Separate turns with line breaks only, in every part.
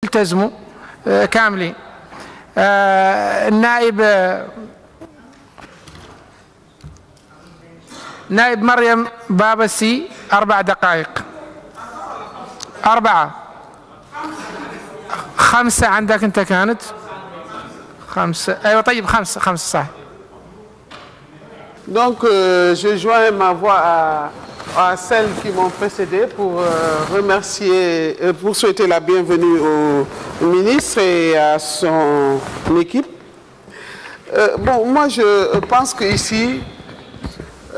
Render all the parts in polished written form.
يلتزموا كاملين. نائب مريم بابسي 4 دقائق. 4 5 عندك أنت كانت 5. أيوة طيب 5 صح.
Donc, je joins ma voix à celles qui m'ont précédé pour remercier, pour souhaiter la bienvenue au ministre et à son équipe. Bon, moi, je pense qu'ici,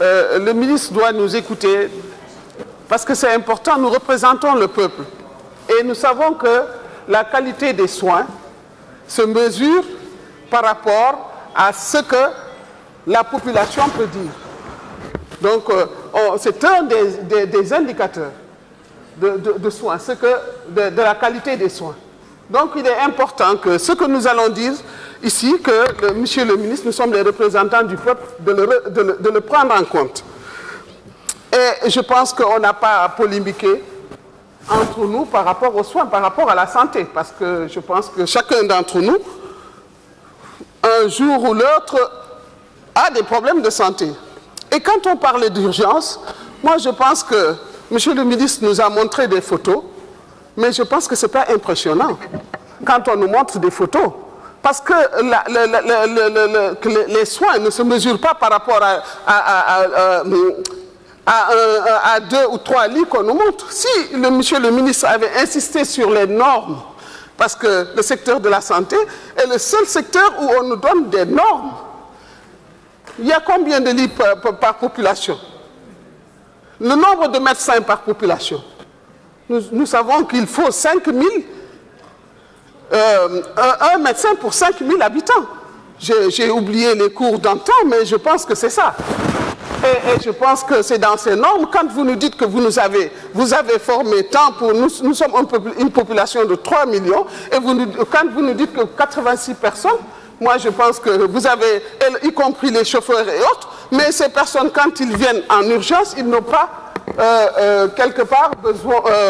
le ministre doit nous écouter parce que c'est important, nous représentons le peuple. Et nous savons que la qualité des soins se mesure par rapport à ce que la population peut dire. Donc, c'est un des indicateurs de soins, de la qualité des soins. Donc, il est important que ce que nous allons dire ici, que monsieur le ministre, nous sommes les représentants du peuple, de le prendre en compte. Et je pense qu'on n'a pas à polémiquer entre nous par rapport aux soins, par rapport à la santé, parce que je pense que chacun d'entre nous, un jour ou l'autre, a des problèmes de santé. Et quand on parle d'urgence, moi je pense que monsieur le ministre nous a montré des photos, mais je pense que ce n'est pas impressionnant quand on nous montre des photos. Parce que les soins ne se mesurent pas par rapport à 2 ou 3 lits qu'on nous montre. Si monsieur le ministre avait insisté sur les normes, parce que le secteur de la santé est le seul secteur où on nous donne des normes. Il y a combien de lits par population? Le nombre de médecins par population. Nous savons qu'il faut 5 000, un médecin pour 5 000 habitants. J'ai oublié les cours d'antan, mais je pense que c'est ça. Et je pense que c'est dans ces normes. Quand vous nous dites que vous avez formé tant pour nous sommes une population de 3 millions, et quand vous nous dites que 86 personnes, moi je pense que vous avez, y compris les chauffeurs et autres, mais ces personnes, quand ils viennent en urgence, ils n'ont pas quelque part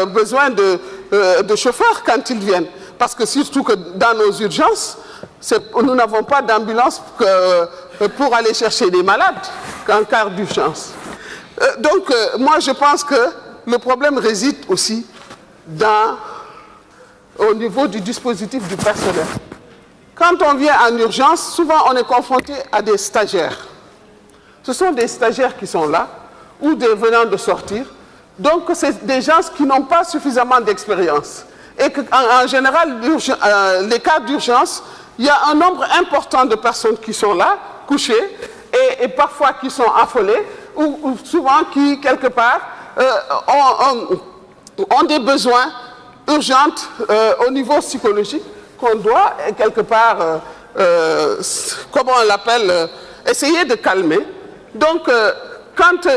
besoin de chauffeurs quand ils viennent. Parce que surtout que dans nos urgences, nous n'avons pas d'ambulance pour aller chercher des malades en cas d'urgence. Donc, moi, je pense que le problème réside aussi au niveau du dispositif du personnel. Quand on vient en urgence, souvent on est confronté à des stagiaires. Ce sont des stagiaires qui sont là, ou des venant de sortir. Donc, c'est des gens qui n'ont pas suffisamment d'expérience. Et qu'en général, les cas d'urgence, il y a un nombre important de personnes qui sont là, couchées, et parfois qui sont affolées, ou souvent qui, quelque part, ont des besoins urgents au niveau psychologique qu'on doit, quelque part, comment on l'appelle, essayer de calmer. Donc, quand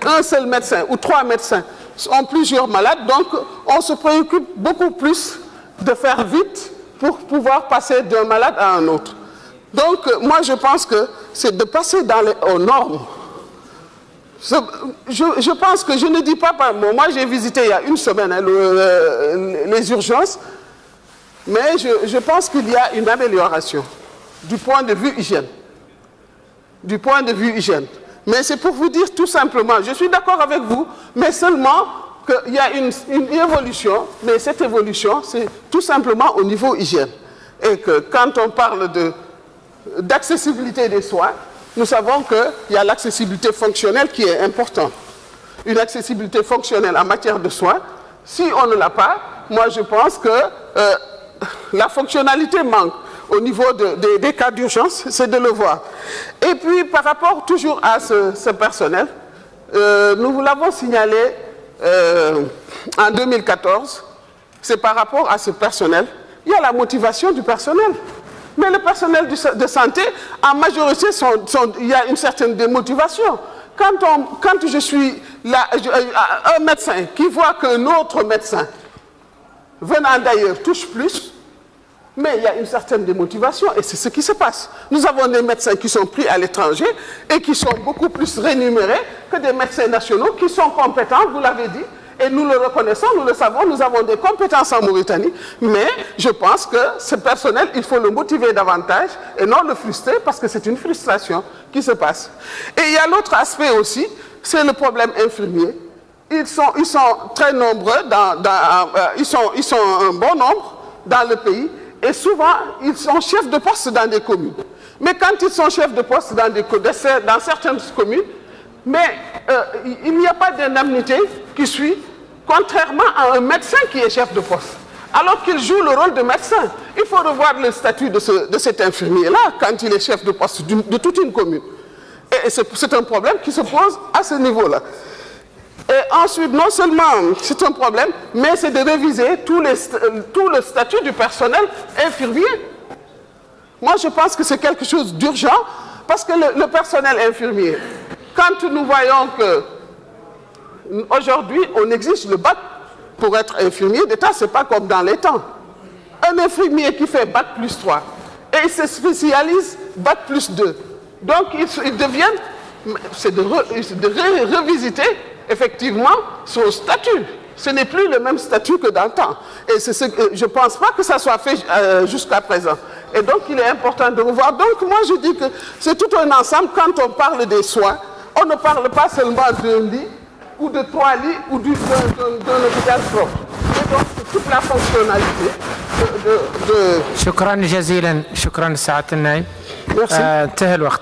un seul médecin ou 3 médecins ont plusieurs malades, donc on se préoccupe beaucoup plus de faire vite pour pouvoir passer d'un malade à un autre. Donc, moi, je pense que c'est de passer aux normes. Je pense que je ne dis pas par moi. Moi, j'ai visité il y a une semaine les urgences, mais je pense qu'il y a une amélioration du point de vue hygiène. Du point de vue hygiène. Mais c'est pour vous dire tout simplement, je suis d'accord avec vous, mais seulement qu'il y a une évolution, mais cette évolution, c'est tout simplement au niveau hygiène. Et que quand on parle d'accessibilité des soins, nous savons qu'il y a l'accessibilité fonctionnelle qui est importante. Une accessibilité fonctionnelle en matière de soins, si on ne l'a pas, moi je pense que la fonctionnalité manque. Au niveau des cas d'urgence, c'est de le voir. Et puis, par rapport toujours à ce personnel, nous vous l'avons signalé en 2014, c'est par rapport à ce personnel, il y a la motivation du personnel. Mais le personnel de santé, en majorité, il y a une certaine démotivation. Quand je suis là, un médecin qui voit qu'un autre médecin venant d'ailleurs touche plus, mais il y a une certaine démotivation et c'est ce qui se passe. Nous avons des médecins qui sont pris à l'étranger et qui sont beaucoup plus rémunérés que des médecins nationaux qui sont compétents, vous l'avez dit, Et nous le reconnaissons, nous le savons, nous avons des compétences en Mauritanie, mais je pense que ce personnel, il faut le motiver davantage et non le frustrer parce que c'est une frustration qui se passe. Et il y a l'autre aspect aussi, c'est le problème infirmier. Ils sont très nombreux, ils sont un bon nombre dans le pays et souvent ils sont chefs de poste dans des communes. Mais quand ils sont chefs de poste dans certaines communes, mais il n'y a pas d'indemnité qui suit, contrairement à un médecin qui est chef de poste, alors qu'il joue le rôle de médecin. Il faut revoir le statut de cet infirmier-là quand il est chef de poste de toute une commune. Et c'est un problème qui se pose à ce niveau-là. Et ensuite, non seulement c'est un problème, mais c'est de réviser tout le statut du personnel infirmier. Moi, je pense que c'est quelque chose d'urgent, parce que le personnel infirmier, quand nous voyons que aujourd'hui, on exige le bac pour être infirmier d'État, ce n'est pas comme dans les temps. Un infirmier qui fait bac plus 3 et il se spécialise bac plus 2. Donc, ils deviennent, c'est de revisiter effectivement son statut. Ce n'est plus le même statut que dans le temps. Et je ne pense pas que ça soit fait jusqu'à présent. Et donc, il est important de revoir. Donc, moi, je dis que c'est tout un ensemble. Quand on parle des soins, on ne parle pas seulement d'un lit, ou de 3 lits, ou d'un hôpital propre. Et donc, c'est toute la fonctionnalité
شكرا جزيلا. شكرا سعادة النائب.
Merci.
انتهى الوقت.